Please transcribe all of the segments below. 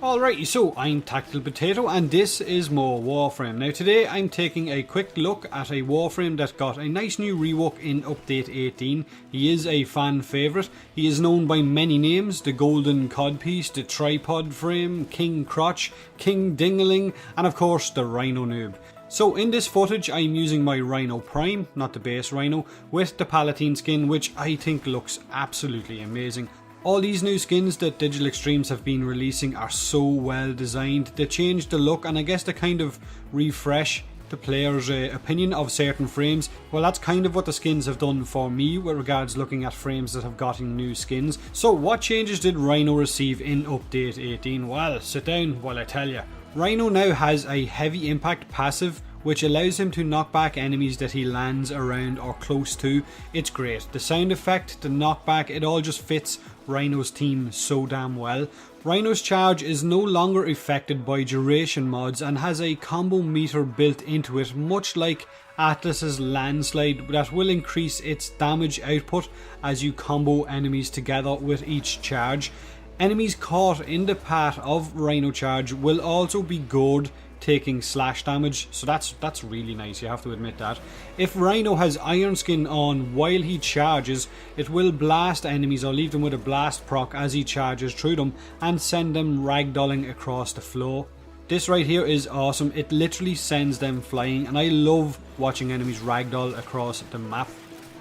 Alrighty, so I'm Tactical Potato and this is more Warframe. Now today I'm taking a quick look at a Warframe that got a nice new rework in Update 18. He is a fan favourite. He is known by many names: the Golden Codpiece, the Tripod Frame, King Crotch, King Dingaling, and of course the Rhino Noob. So in this footage I'm using my Rhino Prime, not the base Rhino, with the Palatine skin, which I think looks absolutely amazing. All these new skins that Digital Extremes have been releasing are so well designed. They change the look and I guess they kind of refresh the player's opinion of certain frames. Well, that's kind of what the skins have done for me with regards looking at frames that have gotten new skins. So what changes did Rhino receive in Update 18? Well, sit down while I tell you. Rhino now has a heavy impact passive which allows him to knock back enemies that he lands around or close to. It's great. The sound effect, the knockback, it all just fits Rhino's team so damn well. Rhino's charge is no longer affected by duration mods and has a combo meter built into it, much like Atlas's landslide, that will increase its damage output as you combo enemies together with each charge. Enemies caught in the path of Rhino charge will also be gored, taking slash damage, so that's really nice, you have to admit that. If Rhino has Iron Skin on while he charges, it will blast enemies or leave them with a blast proc as he charges through them and send them ragdolling across the floor. This right here is awesome. It literally sends them flying and I love watching enemies ragdoll across the map.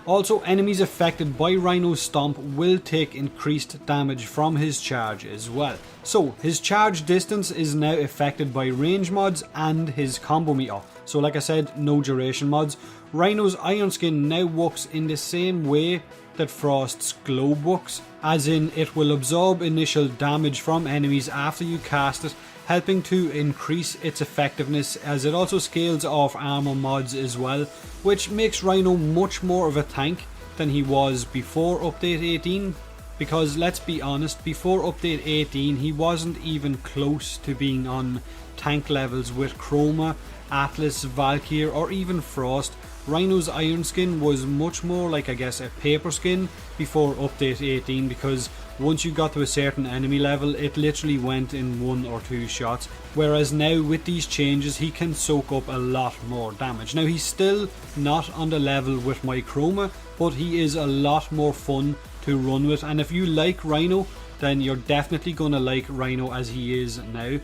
Also, enemies affected by Rhino's Stomp will take increased damage from his charge as well. So, his charge distance is now affected by range mods and his combo meter. So like I said, no duration mods. Rhino's Iron Skin now works in the same way that Frost's Globe works, as in it will absorb initial damage from enemies after you cast it, helping to increase its effectiveness, as it also scales off armor mods as well, which makes Rhino much more of a tank than he was before Update 18. Because let's be honest, before Update 18 he wasn't even close to being on tank levels with Chroma, Atlas, Valkyr or even Frost. Rhino's Iron Skin was much more like, I guess, a paper skin before Update 18, because once you got to a certain enemy level it literally went in 1 or 2 shots, whereas now with these changes he can soak up a lot more damage. Now he's still not on the level with my Chroma, but he is a lot more fun to run with, and if you like Rhino then you're definitely gonna like Rhino as he is now.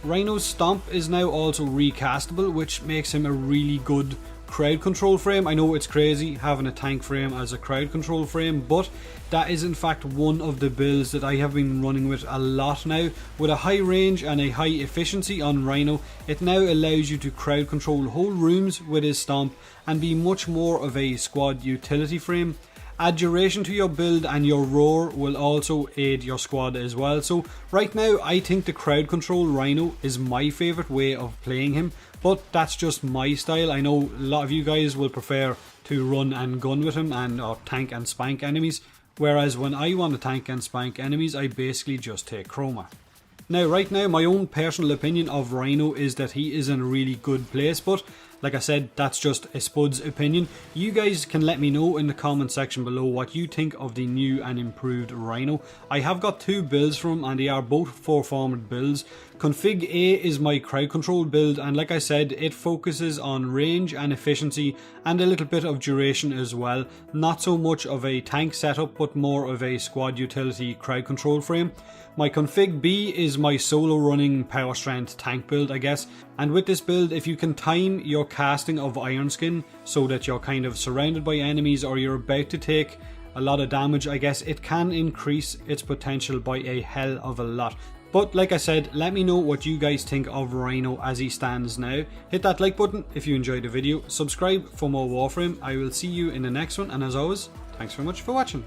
Rhino's Stomp is now also recastable, which makes him a really good crowd control frame. I know it's crazy having a tank frame as a crowd control frame, but that is in fact one of the builds that I have been running with a lot now. With a high range and a high efficiency on Rhino, it now allows you to crowd control whole rooms with his Stomp and be much more of a squad utility frame. Add duration to your build and your roar will also aid your squad as well. So right now I think the crowd control Rhino is my favourite way of playing him, but that's just my style. I know a lot of you guys will prefer to run and gun with him and or tank and spank enemies, whereas when I want to tank and spank enemies I basically just take Chroma. Now right now my own personal opinion of Rhino is that he is in a really good place, but like I said, that's just a Spud's opinion. You guys can let me know in the comment section below what you think of the new and improved Rhino. I have got 2 builds from him and they are both 4-formed builds. Config A is my crowd control build, and like I said, it focuses on range and efficiency and a little bit of duration as well. Not so much of a tank setup but more of a squad utility crowd control frame. My config B is my solo running power strength tank build, I guess, and with this build if you can time your casting of Iron Skin so that you're kind of surrounded by enemies or you're about to take a lot of damage, I guess it can increase its potential by a hell of a lot. But like I said, let me know what you guys think of Rhino as he stands now. Hit that like button if you enjoyed the video, subscribe for more Warframe. I will see you in the next one, and as always, thanks very much for watching.